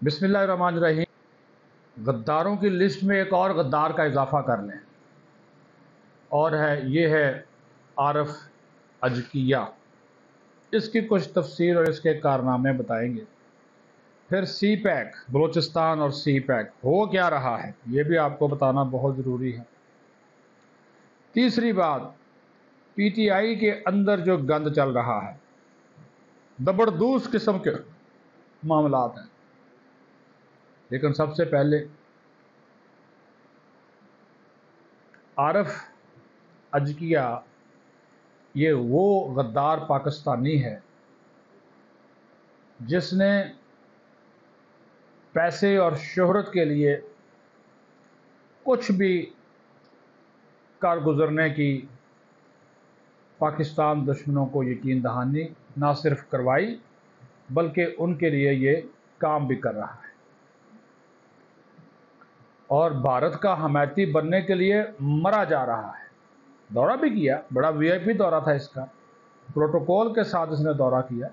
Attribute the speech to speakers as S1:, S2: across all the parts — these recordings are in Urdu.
S1: بسم اللہ الرحمن الرحیم۔ غداروں کی لسٹ میں ایک اور غدار کا اضافہ کر لیں، اور یہ ہے عارف اجکیہ۔ اس کی کچھ تفسیر اور اس کے کارنامے بتائیں گے۔ پھر سی پیک، بلوچستان اور سی پیک ہو کیا رہا ہے یہ بھی آپ کو بتانا بہت ضروری ہے۔ تیسری بات، پی ٹی آئی کے اندر جو گند چل رہا ہے، زبردست قسم کے معاملات ہیں۔ لیکن سب سے پہلے عارف اجکیہ یہ وہ غدار پاکستانی ہے جس نے پیسے اور شہرت کے لیے کچھ بھی کر گزرنے کی پاکستان دشمنوں کو یقین دہانی نہ صرف کروائی بلکہ ان کے لیے یہ کام بھی کر رہا ہے، اور بھارت کا حمایتی بننے کے لیے مرا جا رہا ہے۔ دورہ بھی کیا، بڑا وی آئی پی دورہ تھا اس کا، پروٹوکول کے ساتھ اس نے دورہ کیا،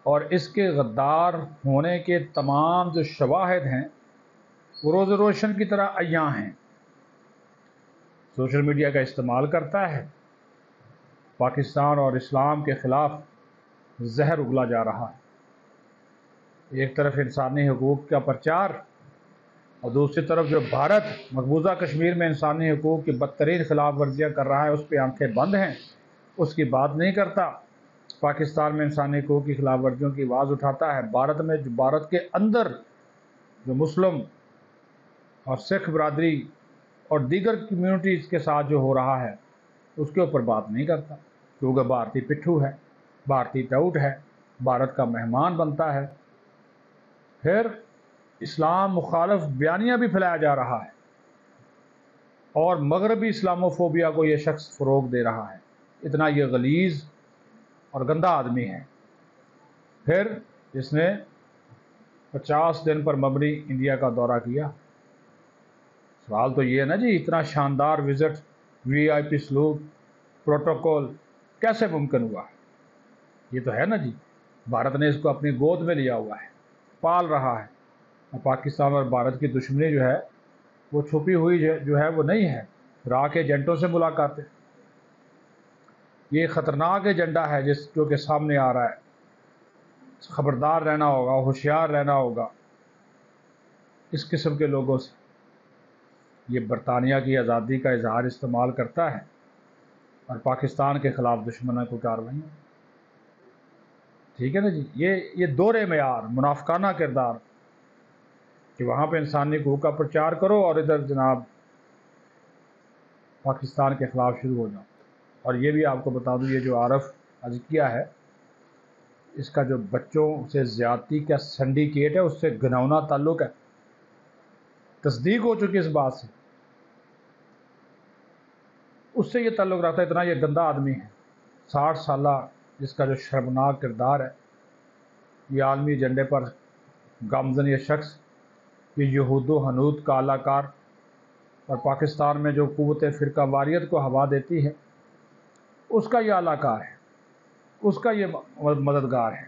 S1: اور اس کے غدار ہونے کے تمام جو شواہد ہیں وہ روز روشن کی طرح عیاں ہیں۔ سوشل میڈیا کا استعمال کرتا ہے، پاکستان اور اسلام کے خلاف زہر اگلا جا رہا ہے۔ ایک طرف انسانی حقوق کا پرچار اور دوسری طرف جو بھارت مقبوضہ کشمیر میں انسانی حقوق کی بدترین خلاف ورزیاں کر رہا ہے اس پہ آنکھیں بند ہیں، اس کی بات نہیں کرتا۔ پاکستان میں انسانی حقوق کی خلاف ورزیوں کی آواز اٹھاتا ہے، بھارت کے اندر جو مسلم اور سکھ برادری اور دیگر کمیونٹیز کے ساتھ جو ہو رہا ہے اس کے اوپر بات نہیں کرتا، کیونکہ بھارتی پٹھو ہے، بھارتی ٹاؤٹ ہے، بھارت کا مہمان بنتا ہے۔ پھر اسلام مخالف بیانیہ بھی پھیلایا جا رہا ہے، اور مغربی اسلاموفوبیا کو یہ شخص فروغ دے رہا ہے۔ اتنا یہ غلیظ اور گندا آدمی ہے۔ پھر اس نے 50 دن پر مبنی انڈیا کا دورہ کیا۔ سوال تو یہ ہے نا جی، اتنا شاندار وزٹ، وی آئی پی سلوک، پروٹوکول کیسے ممکن ہوا؟ یہ تو ہے نا جی، بھارت نے اس کو اپنی گود میں لیا ہوا ہے، پال رہا ہے۔ اور پاکستان اور بھارت کی دشمنی جو ہے وہ چھپی ہوئی جو ہے وہ نہیں ہے، راہ کے ایجنٹوں سے ملاقاتیں۔ یہ خطرناک ایجنڈا ہے جو کہ سامنے آ رہا ہے۔ خبردار رہنا ہوگا، ہوشیار رہنا ہوگا اس قسم کے لوگوں سے۔ یہ برطانیہ کی آزادی کا اظہار استعمال کرتا ہے اور پاکستان کے خلاف دشمنوں کو کارروائیاں۔ ٹھیک ہے نا جی، یہ دور معیار، منافقانہ کردار کہ وہاں پہ انسانی حقوق کا پرچار کرو اور ادھر جناب پاکستان کے خلاف شروع ہو جاؤ۔ اور یہ بھی آپ کو بتا دوں، یہ جو عارف اجکیہ ہے اس کا جو بچوں سے زیادتی کا سنڈیکیٹ ہے اس سے گھناؤنا تعلق ہے، تصدیق ہو چکی اس بات سے، اس سے یہ تعلق رکھتا ہے۔ اتنا یہ گندا آدمی ہے، 60 سالہ جس کا جو شرمناک کردار ہے، یہ عالمی ایجنڈے پر گامزن یہ شخص، یہ یہود و حنود کا اعلی کار، اور پاکستان میں جو قوت فرقہ واریت کو ہوا دیتی ہے اس کا یہ اعلی کار ہے، اس کا یہ مددگار ہے۔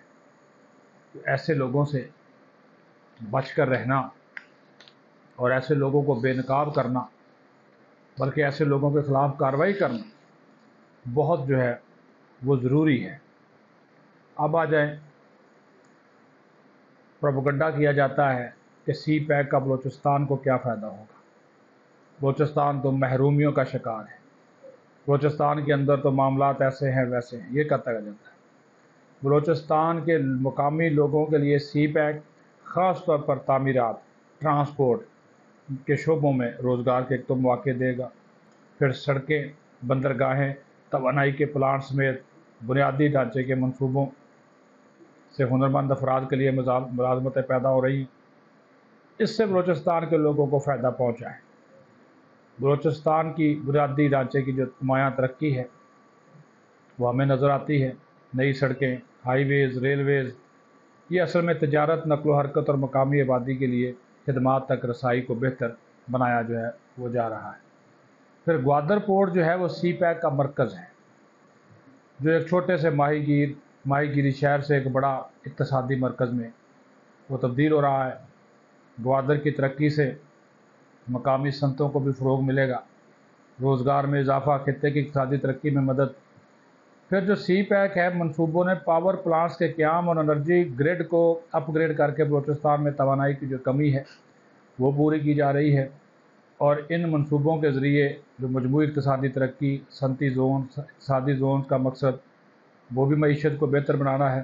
S1: ایسے لوگوں سے بچ کر رہنا اور ایسے لوگوں کو بے نقاب کرنا، بلکہ ایسے لوگوں کے خلاف کارروائی کرنا بہت جو ہے وہ ضروری ہے۔ اب آ جائیں، پروپیگنڈا کیا جاتا ہے کہ سی پیک کا بلوچستان کو کیا فائدہ ہوگا، بلوچستان تو محرومیوں کا شکار ہے، بلوچستان کے اندر تو معاملات ایسے ہیں ویسے ہیں، یہ کہتا جاتا ہے۔ بلوچستان کے مقامی لوگوں کے لیے سی پیک خاص طور پر تعمیرات، ٹرانسپورٹ کے شعبوں میں روزگار کے تو مواقع دے گا۔ پھر سڑکیں، بندرگاہیں، توانائی کے پلانٹ سمیت بنیادی ڈھانچے کے منصوبوں سے ہنرمند افراد کے لیے ملازمتیں پیدا ہو رہی ہیں۔ اس سے بلوچستان کے لوگوں کو فائدہ پہنچا ہے۔ بلوچستان کی بنیادی ڈھانچے کی جو نمایاں ترقی ہے وہ ہمیں نظر آتی ہے، نئی سڑکیں، ہائی ویز، ریلویز، یہ اصل میں تجارت، نقل و حرکت اور مقامی آبادی کے لیے خدمات تک رسائی کو بہتر بنایا جو ہے وہ جا رہا ہے۔ پھر گوادر پورٹ جو ہے وہ سی پیک کا مرکز ہے، جو ایک چھوٹے سے ماہی گیری شہر سے ایک بڑا اقتصادی مرکز میں وہ تبدیل ہو رہا ہے۔ گوادر کی ترقی سے مقامی صنعتوں کو بھی فروغ ملے گا، روزگار میں اضافہ، خطے کی اقتصادی ترقی میں مدد۔ پھر جو سی پیک ہے، منصوبوں نے پاور پلانٹس کے قیام اور انرجی گریڈ کو اپ گریڈ کر کے بلوچستان میں توانائی کی جو کمی ہے وہ پوری کی جا رہی ہے، اور ان منصوبوں کے ذریعے جو مجموعی اقتصادی ترقی، صنعتی زون، اقتصادی زونز کا مقصد وہ بھی معیشت کو بہتر بنانا ہے۔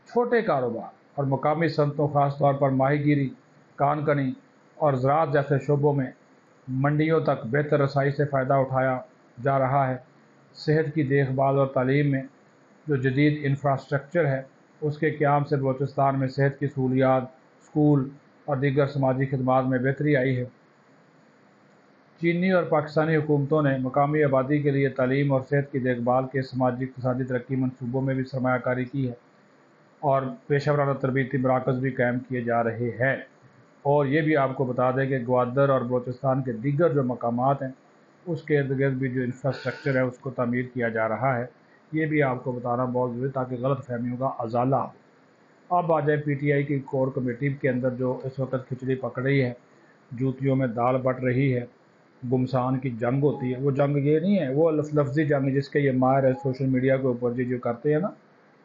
S1: چھوٹے کاروبار اور مقامی صنعتوں، خاص طور پر ماہی گیری، کان کنی اور زراعت جیسے شعبوں میں منڈیوں تک بہتر رسائی سے فائدہ اٹھایا جا رہا ہے۔ صحت کی دیکھ بھال اور تعلیم میں جو جدید انفراسٹرکچر ہے اس کے قیام سے بلوچستان میں صحت کی سہولیات، اسکول اور دیگر سماجی خدمات میں بہتری آئی ہے۔ چینی اور پاکستانی حکومتوں نے مقامی آبادی کے لیے تعلیم اور صحت کی دیکھ بھال کے سماجی اقتصادی ترقی منصوبوں میں بھی سرمایہ کاری کی ہے، اور پیشہ ورانہ تربیتی مراکز بھی قائم کیے جا رہے ہیں۔ اور یہ بھی آپ کو بتا دیں کہ گوادر اور بلوچستان کے دیگر جو مقامات ہیں اس کے ارد گرد بھی جو انفراسٹرکچر ہے اس کو تعمیر کیا جا رہا ہے۔ یہ بھی آپ کو بتانا بہت ضروری تاکہ غلط فہمیوں کا ازالہ ہو۔ اب آ جائے پی ٹی آئی کی کور کمیٹی کے اندر جو اس وقت کھچڑی پک رہی ہے، جوتیوں میں دال بٹ رہی ہے، گمسان کی جنگ ہوتی ہے۔ وہ جنگ یہ نہیں ہے، وہ لفظی جنگ جس کے یہ ماہر ہے سوشل میڈیا کے اوپر جو کرتے ہیں نا،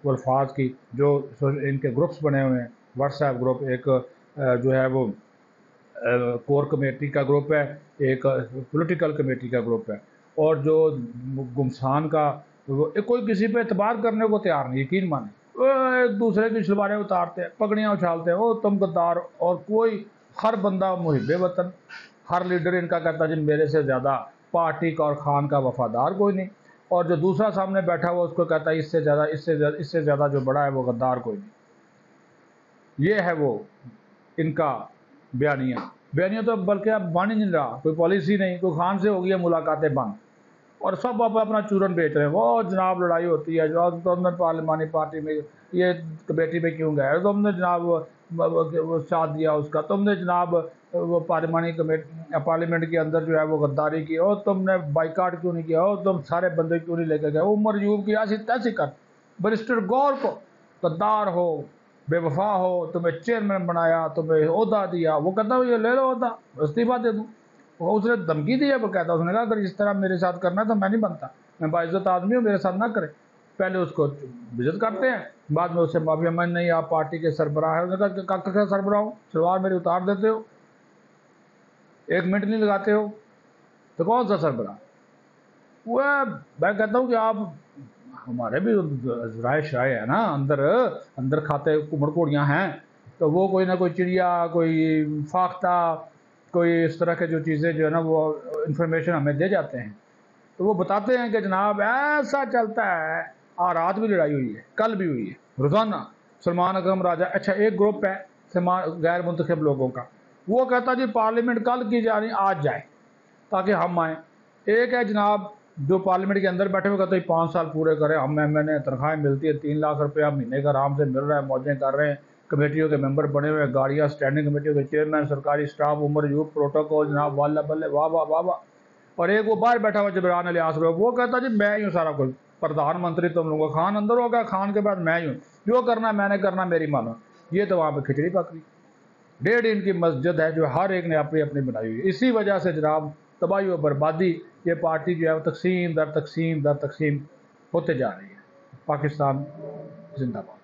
S1: وہ الفاظ کی جو ان کے گروپس بنے ہوئے ہیں، واٹس ایپ گروپ، ایک جو ہے وہ کور کمیٹی کا گروپ ہے، ایک پولیٹیکل کمیٹی کا گروپ ہے، اور جو گمسان کا کوئی کسی پہ اعتبار کرنے کو تیار نہیں، یقین مانیں، وہ ایک دوسرے کی شلواریں اتارتے ہیں، پگڑیاں اچھالتے ہیں، وہ تم غدار، اور کوئی ہر بندہ محب وطن، ہر لیڈر ان کا کہتا ہے جی میرے سے زیادہ پارٹی کا اور خان کا وفادار کوئی نہیں، اور جو دوسرا سامنے بیٹھا ہوا اس کو کہتا ہے اس سے زیادہ جو بڑا ہے وہ غدار کوئی نہیں۔ یہ ہے وہ ان کا بیانیہ تو بلکہ اب بن ہی نہیں رہا، کوئی پالیسی نہیں، کوئی خان سے ہو گیا ملاقاتیں بند، اور سب اپنا چورن بیچ رہے ہیں۔ وہ جناب لڑائی ہوتی ہے جو تم نے پارلیمانی پارٹی میں یہ کمیٹی میں کیوں گئے، تم نے جناب ساتھ دیا اس کا، تم نے جناب وہ پارلیمنٹ کے اندر جو ہے وہ غداری کی، اور تم نے بائیکاٹ کیوں نہیں کیا، اور تم سارے بندے کیوں نہیں لے کے گئے، عمر یوب کی ایسی تیسی کر، برسٹر گور کو غدار ہو، بے وفا ہو، تمہیں چیئرمین بنایا، تمہیں عہدہ دیا، وہ کہتا ہے یہ لے لو عہدہ، استعفیٰ دے دوں۔ وہ اس نے دھمکی دی ہے، وہ کہتا ہے، اس نے کہا اگر اس طرح میرے ساتھ کرنا ہے تو میں نہیں بنتا، میں باعزت آدمی ہوں، میرے ساتھ نہ کرے۔ پہلے اس کو بےعزت کرتے ہیں، بعد میں اسے معافی، میں نہیں، آپ پارٹی کے سربراہ ہیں، انہوں نے کہا کہ سربراہ ہوں، سلوار میری اتار دیتے ہو، 1 منٹ نہیں لگاتے ہو، تو کون سا سربراہ؟ وہ میں کہتا ہوں کہ آپ ہمارے بھی رائے شائع ہے نا، اندر کھاتے کمڑ کوڑیاں ہیں، تو وہ کوئی نہ کوئی چڑیا، کوئی فاختہ، کوئی اس طرح کے جو چیزیں جو ہے نا وہ انفارمیشن ہمیں دے جاتے ہیں، تو وہ بتاتے ہیں کہ جناب ایسا چلتا ہے، رات بھی لڑائی ہوئی ہے، کل بھی ہوئی ہے، روزانہ سلمان اکرم راجہ۔ اچھا ایک گروپ ہے غیر منتخب لوگوں کا، وہ کہتا جی پارلیمنٹ کل کی جا رہی، آج جائے تاکہ ہم آئیں۔ ایک ہے جناب جو پارلیمنٹ کے اندر بیٹھے ہوئے کہتے ہیں 5 سال پورے کریں، ہم ایم این اے تنخواہیں ملتی ہے 3 لاکھ روپیہ مہینے کا آرام سے مل رہا ہے، موجیں کر رہے ہیں، کمیٹیوں کے ممبر بنے ہوئے ہیں، گاڑیاں، اسٹینڈنگ کمیٹیوں کے چیئرمین، سرکاری سٹاف، عمر یوب پروٹوکول، جناب واللہ بلے واہ واہ واہ واہ۔ اور ایک وہ باہر بیٹھا ہوا جبران الیاس لوگ، وہ کہتا جی میں ہی ہوں سارا کچھ، پردھان منتری تم لوگوں کا، خان اندر ہوگا، خان کے بعد میں ہی ہوں، جو کرنا ہے میں نے کرنا، میری مانو۔ یہ تو وہاں پہ کھچڑی پک رہی، 1.5 ان مسجد ہے جو ہر ایک نے اپنی اپنی بنائی ہوئی ہے۔ اسی وجہ سے جناب تباہی و بربادی، یہ پارٹی جو ہے وہ تقسیم در تقسیم در تقسیم ہوتے جا رہی ہے۔ پاکستان زندہ باد۔